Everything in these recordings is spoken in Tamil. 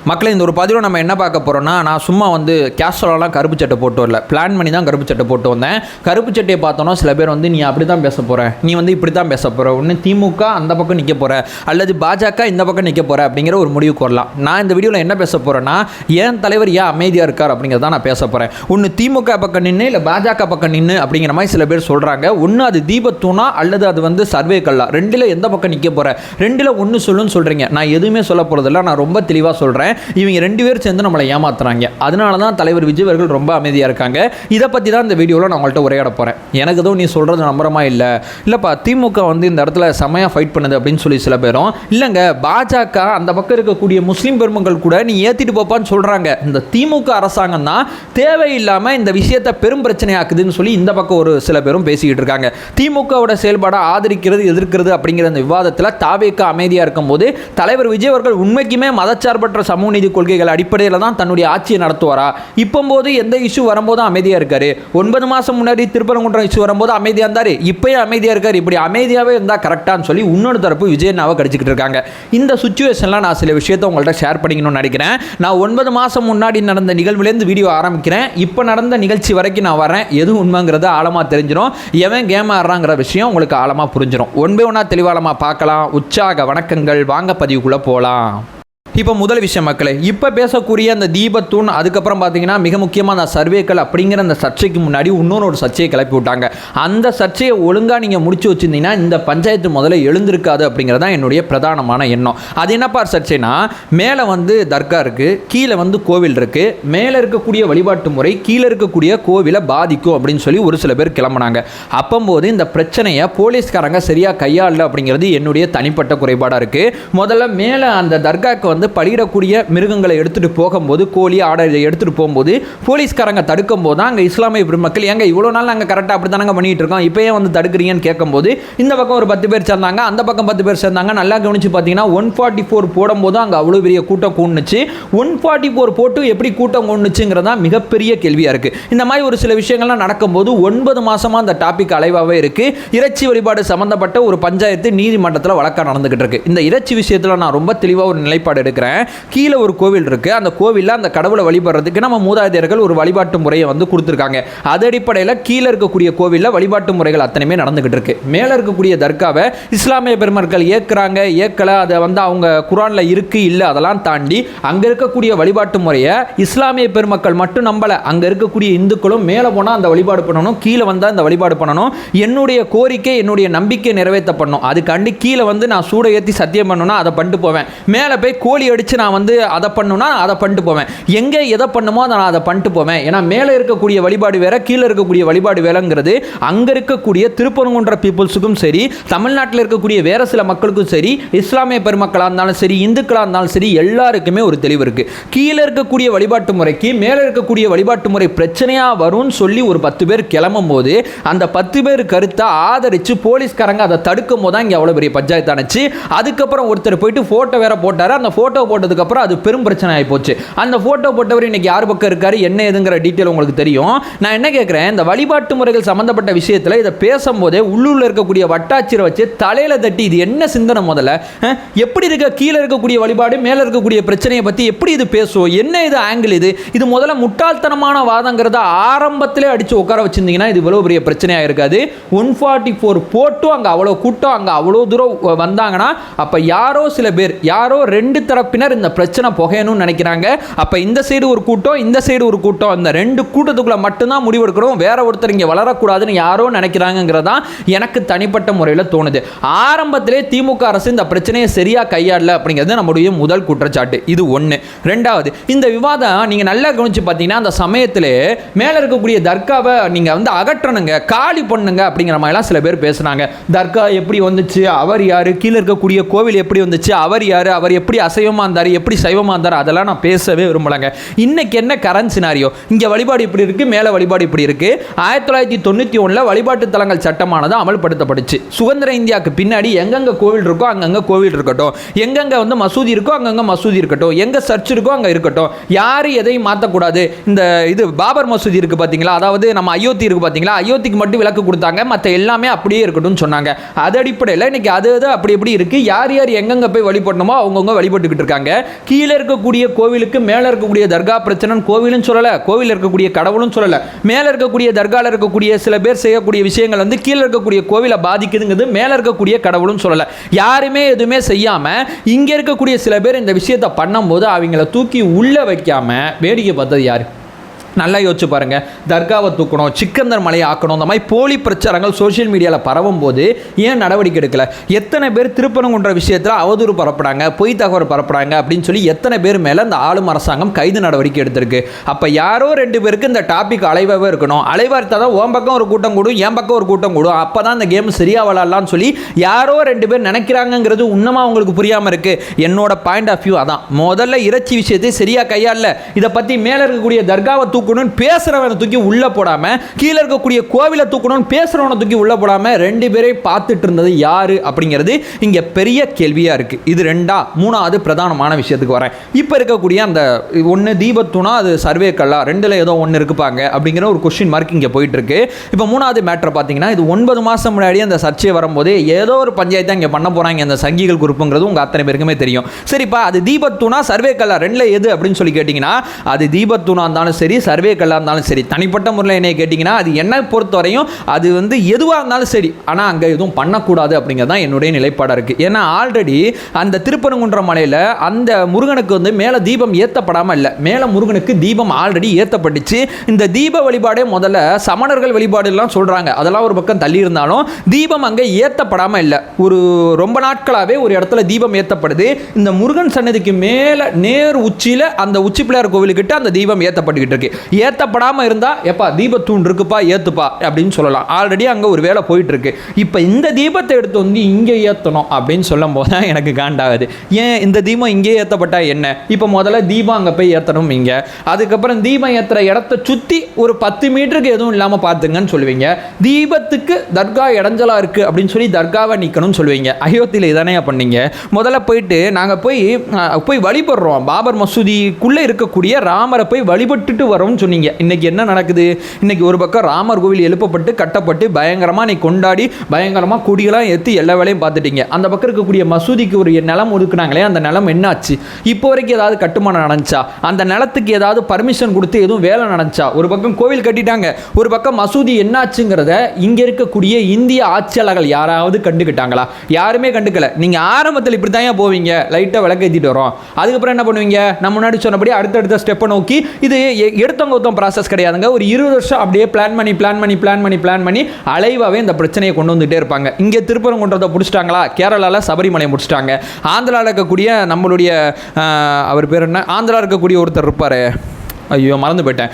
மக்களே இந்த ஒரு பதிவில் நம்ம என்ன பார்க்க போகிறோம்னா, நான் சும்மா வந்து கேஷுவலாலாம் கருப்பு சட்டை போட்டு வரல, பிளான் பண்ணி தான் கருப்பு சட்டை போட்டு வந்தேன். கருப்பு சட்டையை பார்த்தோன்னா சில பேர் வந்து நீ அப்படி தான் பேச போகிற, நீ வந்து இப்படி தான் பேச போகிற, ஒன்று திமுக அந்த பக்கம் நிற்க போகிற அல்லது பாஜக இந்த பக்கம் நிற்க போகிற அப்படிங்கிற ஒரு முடிவுக்கு வரலாம். நான் இந்த வீடியோவில் என்ன பேச போகிறேன்னா, ஏன் தலைவர் ஏன் அமைதியாக இருக்கார் அப்படிங்கிறத நான் பேச போகிறேன். ஒன்று திமுக பக்கம் நின்று இல்லை பாஜக பக்கம் நின்று அப்படிங்கிற மாதிரி சில பேர் சொல்கிறாங்க. ஒன்று அது தீபத்தூணா அல்லது அது வந்து சர்வே கல்லா, ரெண்டில் எந்த பக்கம் நிற்க போகிற, ரெண்டில் ஒன்று சொல்லுன்னு சொல்கிறீங்க. நான் எதுவுமே சொல்ல போகிறதில்ல, நான் ரொம்ப தெளிவாக சொல்கிறேன். இவங்க ரெண்டு பேர் சேர்ந்து நம்மளை ஏமாத்துறாங்க. அதனால தான் தலைவர் விஜய் அவர்கள் ரொம்ப அமைதியாக இருக்காங்க. இதை பற்றி தான் இந்த வீடியோவில் நான் உங்கள்கிட்ட உரையாட போகிறேன். எனக்கு எதுவும் நீ சொல்கிறது நம்புறமா இல்லைப்பா, திமுக வந்து இந்த இடத்துல செமையாக ஃபைட் பண்ணுது அப்படின்னு சொல்லி சில பேரும், இல்லைங்க பாஜக அந்த பக்கம் இருக்கக்கூடிய முஸ்லீம் பெருமக்கள் கூட நீ ஏற்றிட்டு போப்பான்னு சொல்கிறாங்க. இந்த திமுக அரசாங்கம் தான் தேவையில்லாமல் இந்த விஷயத்தை பெரும் பிரச்சனையாக்குதுன்னு சொல்லி இந்த பக்கம் ஒரு சில பேரும் பேசிக்கிட்டு இருக்காங்க. திமுகவோட செயல்பாடை ஆதரிக்கிறது எதிர்க்கிறது அப்படிங்கிற அந்த விவாதத்தில் தாவேக அமைதியாக இருக்கும்போது தலைவர் விஜய் அவர்கள் உண்மைக்குமே மதச்சார்பற்ற சமூக நீதி கொள்கைகள் அடிப்படையில் தான் தன்னுடைய ஆட்சியை நடத்துவாரா? இப்போது எந்த இஷ்யூ வரும்போது அமைதியாக இருக்காரு. 9 மாதம் முன்னாடி திருப்பரங்குன்றம் இஷ்யூ வரும்போது அமைதியாக இருந்தார், இப்போயே அமைதியாக இருக்காரு. இப்படி அமைதியாகவே இருந்தால் கரெக்டானு சொல்லி இன்னொரு தரப்பு விஜயனாவை கடிச்சிக்கிட்டு இருக்காங்க. இந்த சுச்சுவேஷனில் நான் சில விஷயத்தை உங்கள்கிட்ட ஷேர் பண்ணிக்கணும்னு நினைக்கிறேன். நான் 9 மாதம் முன்னாடி நடந்த நிகழ்வுலேருந்து வீடியோ ஆரம்பிக்கிறேன். இப்போ நடந்த நிகழ்ச்சி வரைக்கும் நான் வரேன். எது உண்மைங்கிறது ஆழமாக தெரிஞ்சிடும். எவன் கேம் ஆடுறாங்கிற விஷயம் உங்களுக்கு ஆழமாக புரிஞ்சிடும். ஒன்றா தெளிவாளமாக பார்க்கலாம். உற்சாக வணக்கங்கள். வாங்க பதிவுக்குள்ளே போகலாம். இப்போ முதல் விஷயம் மக்களே, இப்போ பேசக்கூடிய அந்த தீபத்தூண், அதுக்கப்புறம் பார்த்தீங்கன்னா மிக முக்கியமாக அந்த சர்வேக்கள் அப்படிங்கிற அந்த சர்ச்சைக்கு முன்னாடி இன்னொரு சர்ச்சையை கிளப்பி விட்டாங்க. அந்த சர்ச்சையை ஒழுங்காக நீங்கள் முடிச்சு வச்சுருந்தீங்கன்னா இந்த பஞ்சாயத்து முதல்ல எழுந்திருக்காது அப்படிங்கிறது தான் என்னுடைய பிரதானமான எண்ணம். அது என்னப்பா சர்ச்சைனா, மேலே வந்து தர்கா இருக்குது, கீழே வந்து கோவில் இருக்குது. மேலே இருக்கக்கூடிய வழிபாட்டு முறை கீழே இருக்கக்கூடிய கோவிலை பாதிக்கும் அப்படின்னு சொல்லி ஒரு சில பேர் கிளம்புனாங்க. அப்போது இந்த பிரச்சனையை போலீஸ்காரங்க சரியாக கையாளல அப்படிங்கிறது என்னுடைய தனிப்பட்ட குறைபாடாக இருக்குது. முதல்ல மேலே அந்த தர்காவுக்கு வந்து பலியிடக்கூடிய மிருகங்களை எடுத்துகிட்டு போகும்போது, கோழி ஆடை எடுத்துகிட்டு போகும்போது போலீஸ்காரங்க தடுக்கும் போது தான் அங்கே இஸ்லாமிய பெருமக்கள், ஏங்க இவ்வளோ நாள் நாங்கள் கரெக்டாக அப்படி தானங்க பண்ணிகிட்டு இருக்கோம், இப்போயே வந்து தடுக்கிறீங்கன்னு கேட்கும்போது இந்த பக்கம் ஒரு 10 பேர் சேர்ந்தாங்க, அந்த பக்கம் 10 பேர் சேர்ந்தாங்க. நல்லா கவனிச்சு பார்த்தீங்கன்னா 144 போடும்போது அங்கே அவ்வளோ பெரிய கூட்டம் கூண்டுச்சு. 144 போட்டு எப்படி கூட்டம் கூண்டுச்சுங்கிறதா மிகப்பெரிய கேள்வியாக இருக்குது. இந்த மாதிரி ஒரு சில விஷயங்கள்லாம் நடக்கும்போது 9 மாதமாக அந்த டாபிக் அலைவாகவே இருக்குது. இறைச்சி வழிபாடு சம்மந்தப்பட்ட ஒரு பஞ்சாயத்து நீதிமன்றத்தில் வழக்காக நடந்துகிட்டு இருக்கு. இந்த இறைச்சி விஷயத்தில் நான் ரொம்ப தெளிவாக ஒரு நிலைப்பாடு எடுக்கிறேன். கீழே ஒரு கோவில் இருக்கு, அந்த கோவிலில் அந்த கடவுளை வழிபடுறதுக்கு நம்ம மூதாதையர்கள் ஒரு வழிபாட்டு முறையை வந்து கொடுத்துருக்காங்க. அது அடிப்படையில் கீழே இருக்கக்கூடிய கோவிலில் வழிபாட்டு முறைகள் அத்தனையுமே நடந்துகிட்டு இருக்கு. மேலே இருக்கக்கூடிய தர்காவை இஸ்லாமிய பெருமக்கள் ஏற்கிறாங்க ஏற்கலை, அதை வந்து அவங்க குரானில் இருக்கு இல்லை, அதெல்லாம் தாண்டி அங்கே இருக்கக்கூடிய வழிபாட்டு முறையை இஸ்லாமிய பெருமக்கள் மட்டும் நம்பலை, அங்கே இருக்கக்கூடிய இந்துக்களும் மேலே போனால் அந்த வழிபாடு பண்ணணும், கீழே வந்தால் அந்த வழிபாடு பண்ணணும். என்னுடைய கோரிக்கை என்னுடைய நம்பிக்கை நிறைவேற்றப்படணும். அதுக்காண்டி கீழே வந்து நான் சூட ஏற்றி சத்தியம் பண்ணணும்னா அதை பண்ணிட்டு போவேன், மேலே போய் கோழி அடிச்சு நான் வந்து அதை பண்ணுனா அதை பண்ணிட்டு போவேன். எங்கே எதை பண்ணுமோ அதை நான் அதை பண்ணிட்டு போவேன். ஏன்னா மேலே இருக்கக்கூடிய வழிபாடு வேற, கீழே இருக்கக்கூடிய வழிபாடு வேலைங்கிறது அங்கே இருக்கக்கூடிய திருப்பரங்குன்ற பீப்புள்ஸுக்கும் சரி, தமிழ்நாட்டில் இருக்கக்கூடிய வேற சில மக்களுக்கும் சரி, இஸ்லாமிய பெருமக்களாக இருந்தாலும் சரி, இந்துக்களாக இருந்தாலும் சரி, எல்லாருக்குமே ஒரு தெளிவு இருக்கு. கீழே இருக்கக்கூடிய வழிபாட்டு முறைக்கு மேலே இருக்கக்கூடிய வழிபாட்டு முறை பிரச்சனையாக வரும்னு சொல்லி ஒரு 10 பேர் கிளம்பும் போது அந்த 10 பேர் கருத்தை ஆதரிச்சு போலீஸ்காரங்க அதை தடுக்கும் போது தான் இங்கே அவ்வளோ பெரிய பஞ்சாயத்து ஆனிச்சு. அதுக்கப்புறம் ஒருத்தர் போயிட்டு ஃபோட்டோ வேற போட்டார். அந்த ஃபோட்டோ போட்டதுக்கு அப்புறம் அது பெரும் பிரச்சனை ஆகி போச்சு. அந்த போட்டோ போட்டவர் இன்னைக்கு யார் பக்கம் இருக்காரு என்ன ஏதுங்கிற டீட்டெயில் உங்களுக்கு தெரியும். நான் என்ன கேட்கிறேன், இந்த வழிபாட்டு முறைகள் சம்பந்தப்பட்ட விஷயத்தில் இதை பேசும்போதே உள்ளூரில் இருக்கக்கூடிய வட்டாட்சியரை வச்சு தலையில தட்டி இது என்ன சிந்தனை, முதல்ல எப்படி இருக்க கீழே இருக்கக்கூடிய வழிபாடு மேலே இருக்கக்கூடிய பிரச்சனையை பற்றி எப்படி இது பேசும், என்ன இது ஆங்கிள், இது முதல்ல முட்டாள்தனமான வாதங்கிறத ஆரம்பத்திலே அடிச்சு உட்கார வச்சிருந்தீங்கன்னா இது இவ்வளவு பெரிய பிரச்சனையாக இருக்காது. 144 போட்டும் அங்கே அவ்வளோ கூட்டம் அங்கே அவ்வளோ தூரம் வந்தாங்கன்னா அப்போ யாரோ சில பேர், யாரோ 2 தரப்பினர் இந்த பிரச்சனை புகையணும்னு நினைக்கிறாங்க. அப்ப இந்த சைடு ஒரு கூட்டம் இந்த சைடு ஒரு கூட்டம், இந்த 2 கூட்டத்துக்குள்ள மட்டும்தான் முடிவெடுக்கிறோம், வேற ஒருத்தர் இங்கே வளரக்கூடாதுன்னு யாரோ நினைக்கிறாங்கிறதா எனக்கு தனிப்பட்ட முறையில் தோணுது. ஆரம்பத்திலே திமுக அரசு இந்த பிரச்சனையை சரியா கையாளல அப்படிங்கிறது நம்முடைய முதல் குற்றச்சாட்டு. இது ஒன்று. ரெண்டாவது, இந்த விவாதம் நீங்க நல்லா கவனிச்சு பார்த்தீங்கன்னா அந்த சமயத்திலே மேலே இருக்கக்கூடிய தர்காவை நீங்க வந்து அகற்றணுங்க, காலி பண்ணுங்க அப்படிங்கிற மாதிரிலாம் சில பேர் பேசுனாங்க. தர்கா எப்படி வந்துச்சு, அவர் யாரு, கீழே இருக்கக்கூடிய கோவில் எப்படி வந்துச்சு, அவர் யாரு, அவர் எப்படி அசைவமா இருந்தார், எப்படி சைவமா இருந்தார், அதெல்லாம் நான் பேசவே விரும்பலங்க. இன்னைக்கு என்ன கரண்ட் சினாரியோ, இங்க வழிபாடு இப்படி இருக்கு, மேல வழிபாடு இப்படி இருக்கு. 1991 வழிபாட்டு தலங்கள் சட்டமானது அமல்படுத்தப்பட்டுச்சு. சுதந்திர இந்தியாவுக்கு பின்னாடி எங்கெங்க கோவில் இருக்கோ அங்கங்க கோவில் இருக்கட்டும், எங்கெங்க வந்து மசூதி இருக்கோ அங்கங்க மசூதி இருக்கட்டும், எங்க சர்ச் இருக்கோ அங்க இருக்கட்டும், யாரு எதையும் மாற்றக்கூடாது. இந்த இது பாபர் மசூதி இருக்கு பாத்தீங்களா, அதாவது நம்ம அயோத்தி இருக்கு பாத்தீங்களா, அயோத்திக்கு மட்டும் விலக்கு கொடுத்தாங்க, மற்ற எல்லாமே அப்படியே இருக்கட்டும் சொன்னாங்க. அது அடிப்படையில் இன்னைக்கு அது அப்படி எப்படி இருக்கு, யார் யார் எங்கெங்க போய் வழிபடணுமோ அவங்கவுங்க வழிபட்டுக்கிட்டு போட்டுக்கிட்டு இருக்காங்க. கீழே இருக்கக்கூடிய கோவிலுக்கு மேலே இருக்கக்கூடிய தர்கா பிரச்சனை கோவிலும் சொல்லலை, கோவில் இருக்கக்கூடிய கடவுளும் சொல்லலை. மேலே இருக்கக்கூடிய தர்காவில் இருக்கக்கூடிய சில பேர் செய்யக்கூடிய விஷயங்கள் வந்து கீழே இருக்கக்கூடிய கோவிலை பாதிக்குதுங்கிறது மேலே இருக்கக்கூடிய கடவுளும் சொல்லலை. யாருமே எதுவுமே செய்யாமல் இங்கே இருக்கக்கூடிய சில பேர் இந்த விஷயத்தை பண்ணும்போது அவங்கள தூக்கி உள்ளே வைக்காம வேடிக்கை பார்த்தது யார்? நல்லா யோசிச்சு பாருங்க. தர்காவை தூக்கணும், சிக்கந்தர் மலையை ஆக்கணும், இந்த மாதிரி போலி பிரச்சாரங்கள் சோஷியல் மீடியாவில் பரவும் போது ஏன் நடவடிக்கை எடுக்கல? எத்தனை பேர் திருப்பரங்குன்ற விஷயத்தில் அவதூறு பரப்புறாங்க, பொய் தகவல் பரப்புறாங்க அப்படின்னு சொல்லி எத்தனை பேர் மேலே இந்த ஆளும் அரசாங்கம் கைது நடவடிக்கை எடுத்திருக்கு. அப்போ யாரோ 2 பேருக்கு இந்த டாபிக் அலைவாகவே இருக்கணும். அலைவா இருந்தால் தான் உன் பக்கம் ஒரு கூட்டம் கூடும், என் பக்கம் ஒரு கூட்டம் கூடும், அப்போ தான் இந்த கேம் சரியாக விளாட்லான்னு சொல்லி யாரோ 2 பேர் நினைக்கிறாங்கிறது உண்மையாக அவங்களுக்கு புரியாமல் இருக்குது. என்னோட பாயிண்ட் ஆஃப் வியூ அதான். முதல்ல இறைச்சி விஷயத்தை சரியாக கையாளல. இதை பற்றி மேலே இருக்கக்கூடிய தர்காவை தூக்கணும்னு பேசுறவனை தூக்கி உள்ள போடாம, கீழே இருக்கக்கூடிய கோவிலை தூக்கணும்னு பேசுறவனை தூக்கி உள்ள போடாம 2 பேரையும் பார்த்துட்டு இருந்தது யாரு அப்படிங்கிறது இங்க பெரிய கேள்வியா இருக்கு. இது 2. 3வது பிரதானமான விஷயத்துக்கு வரேன். இப்ப இருக்கக்கூடிய அந்த ஒன்னு தீபத்துனா அது சர்வே கல்லா, 2ல ஏதோ ஒன்று இருக்குப்பாங்க அப்படிங்கிற ஒரு கொஸ்டின் மார்க் இங்க போயிட்டு இருக்கு. இப்போ 3வது மேட்டர் பார்த்தீங்கன்னா, இது 9 மாசம் முன்னாடி அந்த சர்ச்சை வரும்போது ஏதோ ஒரு பஞ்சாயத்தை இங்கே பண்ண போறாங்க அந்த சங்கிகள் குரூப்புங்கிறது உங்க அத்தனை பேருக்குமே தெரியும். சரிப்பா, அது தீபத்துனா சர்வே கல்லா 2ல எது அப்படின்னு சொல்லி கேட்டீங்கன்னா, அது தீபத்துனா இருந்தாலும் சரி, சர்வே கல்லா இருந்தாலும் சரி, தனிப்பட்ட முறையில் என்ன கேட்டிங்கன்னா அது என்ன பொறுத்தவரையும் அது வந்து எதுவாக இருந்தாலும் சரி, ஆனால் அங்கே எதுவும் பண்ணக்கூடாது அப்படிங்கிறது தான் என்னுடைய நிலைப்பாடாக இருக்குது. ஏன்னா ஆல்ரெடி அந்த திருப்பரங்குன்ற மலையில் அந்த முருகனுக்கு வந்து மேலே தீபம் ஏற்றப்படாமல் இல்லை, மேலே முருகனுக்கு தீபம் ஆல்ரெடி ஏற்றப்பட்டுச்சு. இந்த தீப வழிபாடே முதல்ல சமணர்கள் வழிபாடுலாம் சொல்கிறாங்க, அதெல்லாம் ஒரு பக்கம் தள்ளி இருந்தாலும் தீபம் அங்கே ஏற்றப்படாமல் இல்லை. ஒரு ரொம்ப நாட்களாகவே ஒரு இடத்துல தீபம் ஏற்றப்படுது. இந்த முருகன் சன்னதிக்கு மேலே நேர் உச்சியில் அந்த உச்சி பிள்ளையார் கோவிலுக்கிட்ட அந்த தீபம் ஏற்றப்பட்டுக்கிட்டு இருக்கு. ஏற்றப்படாமல் இருந்தால் எப்பா தீபத்தூண் இருக்குப்பா ஏற்றுப்பா அப்படின்னு சொல்லலாம். ஆல்ரெடி அங்கே ஒரு வேலை போயிட்டு இருக்கு. இப்போ இந்த தீபத்தை எடுத்து வந்து இங்கே ஏற்றணும் அப்படின்னு சொல்லும் போது தான் எனக்கு காண்டாகுது. ஏன் இந்த தீபம் இங்கே ஏற்றப்பட்டா என்ன? இப்போ முதல்ல தீபம் அங்கே போய் ஏற்றணும் இங்கே, அதுக்கப்புறம் தீபம் ஏற்றுற இடத்த சுற்றி ஒரு 10 மீட்டருக்கு எதுவும் இல்லாமல் பார்த்துங்கன்னு சொல்லுவீங்க. தீபத்துக்கு தர்கா இடைஞ்சலாக இருக்குது அப்படின்னு சொல்லி தர்காவை நிற்கணும்னு சொல்லுவீங்க. அயோத்தியில் இதானே பண்ணீங்க. முதல்ல போயிட்டு நாங்கள் போய் வழிபடுறோம், பாபர் மசூதிக்குள்ளே இருக்கக்கூடிய ராமரை போய் வழிபட்டுட்டு வரோம்னு சொன்னீங்க. இன்னைக்கு என்ன நடக்குது? இன்னைக்கு ஒரு பக்கம் ராமர் கோவில் எழுப்பப்பட்டு கட்டப்பட்டு பயங்கரமாக நீ கொண்டாடி பயங்கரமாக கொடிகளாக ஏற்றி எல்லா வேலையும் பார்த்துட்டீங்க. அந்த பக்கம் இருக்கக்கூடிய மசூதிக்கு ஒரு நிலம் ஒதுக்குனாங்களே, அந்த நிலம் என்னாச்சு? இப்போ வரைக்கும் ஏதாவது கட்டுமானம் நடந்துச்சா? அந்த நிலத்துக்கு ஏதாவது பர்மிஷன் கொடுத்து எதுவும் வேலை நடந்துச்சா? ஒரு பக்கம் கோவில் கட்டிட்டாங்க, ஒரு பக்கம் மசூதி என்னாச்சுங்கிறத இங்கே இருக்கக்கூடிய இந்திய ஆட்சியாளர்கள் யாராவது கண்டுக்கிட்டாங்களா? யாருமே கண்டுக்கல. நீங்கள் ஆரம்பத்தில் இப்படி தான் போவீங்க, லைட்டாக விளக்கேற்றிட்டு வரோம், அதுக்கப்புறம் என்ன பண்ணுவீங்க? நம்ம முன்னாடி சொன்னபடி அடுத்தடுத்த ஸ்டெப்பை நோக்கி, இது எடுத்தவங்க ப்ராசஸ் கிடையாதுங்க. ஒரு 20 வருஷம் அப்படியே பிளான் பண்ணி அலைவாகவே இந்த பிரச்சனையை கொண்டு வந்துட்டே இருப்பாங்க. இங்கே திருப்பரங்குன்றத்தை பிடிச்சிட்டாங்களா, கேரளாவில் சபரிமலையை முடிச்சிட்டாங்க. ஆந்திராவில் இருக்கக்கூடிய நம்மளுடைய அவர் பேர் என்ன, ஆந்திரா இருக்கக்கூடிய ஒருத்தர் இருப்பார், ஐயோ மறந்து போயிட்டேன்,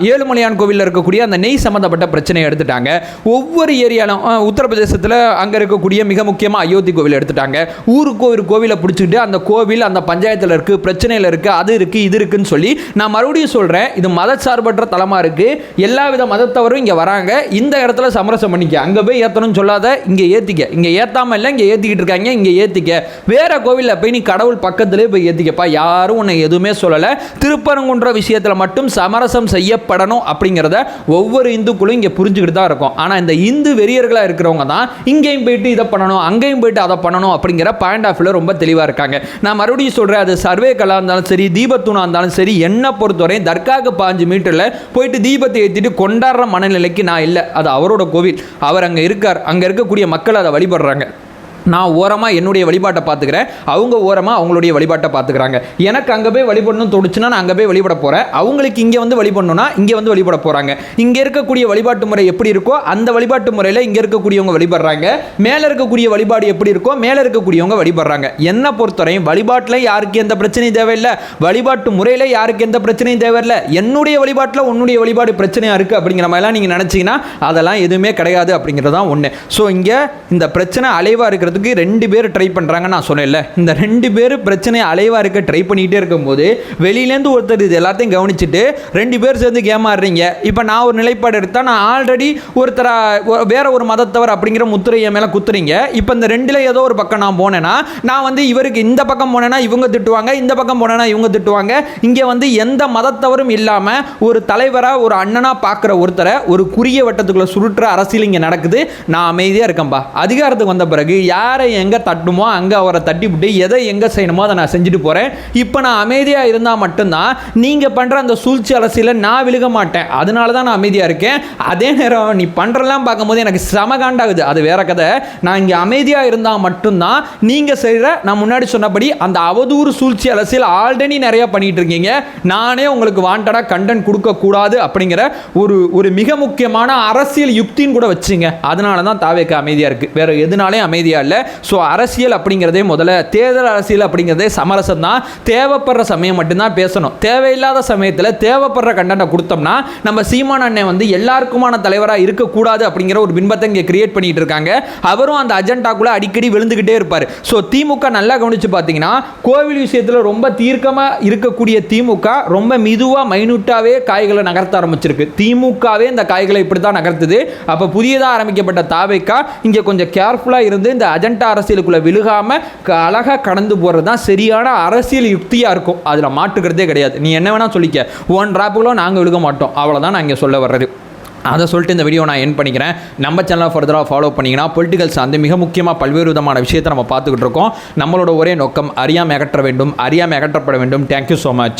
ஏழுமலையான் கோவிலில் இருக்கக்கூடிய அந்த நெய் சம்மந்தப்பட்ட பிரச்சனையை எடுத்துட்டாங்க. ஒவ்வொரு ஏரியாலும் உத்தரப்பிரதேசத்தில் அங்கே இருக்கக்கூடிய மிக முக்கியமாக அயோத்தி கோவில் எடுத்துட்டாங்க. ஊருக்கு ஒரு கோவிலை பிடிச்சிக்கிட்டு அந்த கோவில் அந்த பஞ்சாயத்தில் இருக்குது, பிரச்சனையில் இருக்குது, அது இருக்குது, இது இருக்குன்னு சொல்லி நான் மறுபடியும் சொல்கிறேன், இது மதச்சார்பற்ற தலமாக இருக்குது. எல்லா வித மதத்தவரும் இங்கே வராங்க. இந்த இடத்துல சமரசம் பண்ணிக்க, அங்கே போய் ஏற்றணும்னு சொல்லாத, இங்கே ஏற்றிக்க, இங்கே ஏற்றாமல் இல்லை, இங்கே ஏற்றிக்கிட்டு இருக்காங்க, இங்கே ஏற்றிக்க. வேற கோவிலில் போய் நீ கடவுள் பக்கத்திலே போய் ஏற்றிக்கப்பா, யாரும் உன்னை எதுவுமே சொல்லலை. திருப்பரங்குன்ற விஷயத்தில் மட்டும் சமரசம் செய்யப்படணும் அப்படிங்கிறத ஒவ்வொரு இந்துக்களும் இங்கே புரிஞ்சுக்கிட்டு தான் இருக்கும். ஆனால் இந்த இந்து வெறியர்களாக இருக்கிறவங்க தான் இங்கேயும் போயிட்டு இதை பண்ணணும், அங்கேயும் போயிட்டு அதை பண்ணணும் அப்படிங்கிற பாயிண்ட் ஆஃப் வியூவில் ரொம்ப தெளிவாக இருக்காங்க. நான் மறுபடியும் சொல்கிறேன், அது சர்வே கலா இருந்தாலும் சரி, தீபத்தூணா இருந்தாலும் சரி, என்ன பொறுத்தவரை தர்காவுக்கு 5 மீட்டரில் போயிட்டு தீபத்தை ஏற்றிட்டு கொண்டாடுற மனநிலைக்கு நான் இல்லை. அது அவரோட கோவில், அவர் அங்கே இருக்கார், அங்கே இருக்கக்கூடிய மக்கள் அதை வழிபடுறாங்க. நான் ஓரமாக என்னுடைய வழிபாட்டை பார்த்துக்கிறேன், அவங்க ஓரமாக அவங்களுடைய வழிபாட்டை பார்த்துக்கிறாங்க. எனக்கு அங்கே போய் வழிபடணும்னு தோணுச்சுன்னா நான் அங்கே போய் வழிபட போகிறேன், அவங்களுக்கு இங்கே வந்து வழிபடணும்னா இங்கே வந்து வழிபட போகிறாங்க. இங்கே இருக்கக்கூடிய வழிபாட்டு முறை எப்படி இருக்கோ அந்த வழிபாட்டு முறையில் இங்கே இருக்கக்கூடியவங்க வழிபடுறாங்க, மேலே இருக்கக்கூடிய வழிபாடு எப்படி இருக்கோ மேலே இருக்கக்கூடியவங்க வழிபடுறாங்க. என்னை பொறுத்தவரையும் வழிபாட்டில் யாருக்கு எந்த பிரச்சனையும் தேவையில்லை, வழிபாட்டு முறையில் யாருக்கு எந்த பிரச்சனையும் தேவையில்லை. என்னுடைய வழிபாட்டில் உன்னுடைய வழிபாடு பிரச்சனையாக இருக்குது அப்படிங்கிற மாதிரிலாம் நீங்கள் நினச்சிங்கன்னா அதெல்லாம் எதுவுமே கிடையாது அப்படிங்கிறது தான் ஒன்று. ஸோ இங்கே இந்த பிரச்சனை அலைவாக இருக்கிறது 2 பேர் ட்ரை பண்ணுறாங்க. நான் சொன்னேன்ல, இந்த 2 பேர் பிரச்சனையை அலைவாக இருக்க ட்ரை பண்ணிகிட்டே இருக்கும்போது வெளியிலேருந்து ஒருத்தர் இது எல்லாத்தையும் கவனிச்சுட்டு 2 பேர் சேர்ந்து கேம் ஆடுறீங்க. இப்போ நான் ஒரு நிலைப்பாடு எடுத்தால் நான் ஆல்ரெடி ஒருத்தரை வேற ஒரு மதத்தவர் அப்படிங்கிற முத்திரையை மேலே குத்துறீங்க. இப்போ இந்த 2ல் ஏதோ ஒரு பக்கம் நான் போனேன்னா, நான் வந்து இவருக்கு இந்த பக்கம் போனேன்னா இவங்க திட்டுவாங்க, இந்த பக்கம் போனேன்னா இவங்க திட்டுவாங்க. இங்கே வந்து எந்த மதத்தவரும் இல்லாமல் ஒரு தலைவராக ஒரு அண்ணனாக பார்க்குற ஒருத்தரை ஒரு குறுகிய வட்டத்துக்குள்ளே சுருட்டுற அரசியல் இங்கே நடக்குது. நான் அமைதியாக இருக்கேன்பா. அதிகாரத்துக்கு வந்த பிறகு யாரை எங்கே தட்டுமோ அங்கே அவரை தட்டிவிட்டு எதை எங்கே செய்யணுமோ அதை நான் செஞ்சுட்டு போகிறேன். இப்போ நான் அமைதியாக இருந்தால் மட்டும்தான் நீங்கள் பண்ணுற அந்த சூழ்ச்சி அரசியலை நான் விழுக மாட்டேன். அதனால தான் நான் அமைதியாக இருக்கேன். அதே நேரம் நீ பண்ணுறலாம் பார்க்கும்போது எனக்கு சமகாண்டாகுது, அது வேற கதை. நான் இங்கே அமைதியாக இருந்தால் மட்டும்தான் நீங்கள் செய்கிற நான் முன்னாடி சொன்னபடி அந்த அவதூறு சூழ்ச்சி அரசியல் ஆல்ரெடி நிறைய பண்ணிட்டு இருக்கீங்க. நானே உங்களுக்கு வாண்டடாக கண்டென்ட் கொடுக்கக்கூடாது அப்படிங்கிற ஒரு மிக முக்கியமான அரசியல் யுக்தின்னு கூட வச்சுங்க. அதனால தான் தாவேக்கா அமைதியாக இருக்குது, வேற எதுனாலே அமைதியாக இல்லை. ஸோ அரசியல் அப்படிங்கிறதே முதல்ல தேர்தல் அரசியல் அப்படிங்கிறதே சமரசம் தான். தேவைப்படுற சமயம் மட்டும்தான் பேசணும். தேவையில்லாத சமயத்தில் தேவைப்படுற கண்டென்ட்டை கொடுத்தோம்னா நம்ம சீமான் அண்ணன் வந்து எல்லாருக்குமான தலைவராக இருக்கக்கூடாது அப்படிங்கிற ஒரு பின்பத்தை இங்கே கிரியேட் பண்ணிட்டு இருக்காங்க. அவரும் அந்த அஜெண்டாக்குள்ள அடிக்கடி விழுந்துகிட்டே இருப்பார். ஸோ திமுக நல்லா கவனிச்சு பார்த்தீங்கன்னா கோவில் விஷயத்தில் ரொம்ப தீர்க்கமாக இருக்கக்கூடிய திமுக ரொம்ப மெதுவாக மைனூட்டாவே காய்களை நகர்த்த ஆரம்பிச்சிருக்கு. திமுகவே இந்த காய்களை இப்படி தான் நகர்த்துது. அப்போ புதியதாக ஆரம்பிக்கப்பட்ட தாவேக்கா இங்கே கொஞ்சம் கேர்ஃபுல்லாக இருந்து இந்த அஜெண்டா அரசியலுக்குள்ள விழுகாம அழகாக கடந்து போகிறது தான் சரியான அரசியல் யுக்தியாக இருக்கும். அதில் மாட்டுக்கிறதே கிடையாது. நீ என்ன வேணால் சொல்லிக்க, ஒன் டிராப்புகளோ நாங்கள் விழுக மாட்டோம். அவ்வளோதான் நான் இங்கே சொல்ல வர்றது. அதை சொல்லிட்டு இந்த வீடியோ நான் என் பண்ணிக்கிறேன். நம்ம சேனலை ஃபர்தராக ஃபாலோ பண்ணிங்கன்னா பொலிட்டிக்கல் சார்ந்து மிக முக்கியமாக பல்வேறு விதமான விஷயத்தை நம்ம பார்த்துக்கிட்டு இருக்கோம். நம்மளோட ஒரே நோக்கம் அறியாமை அகற்ற வேண்டும், அறியாமை அகற்றப்பட வேண்டும். Thank you so much.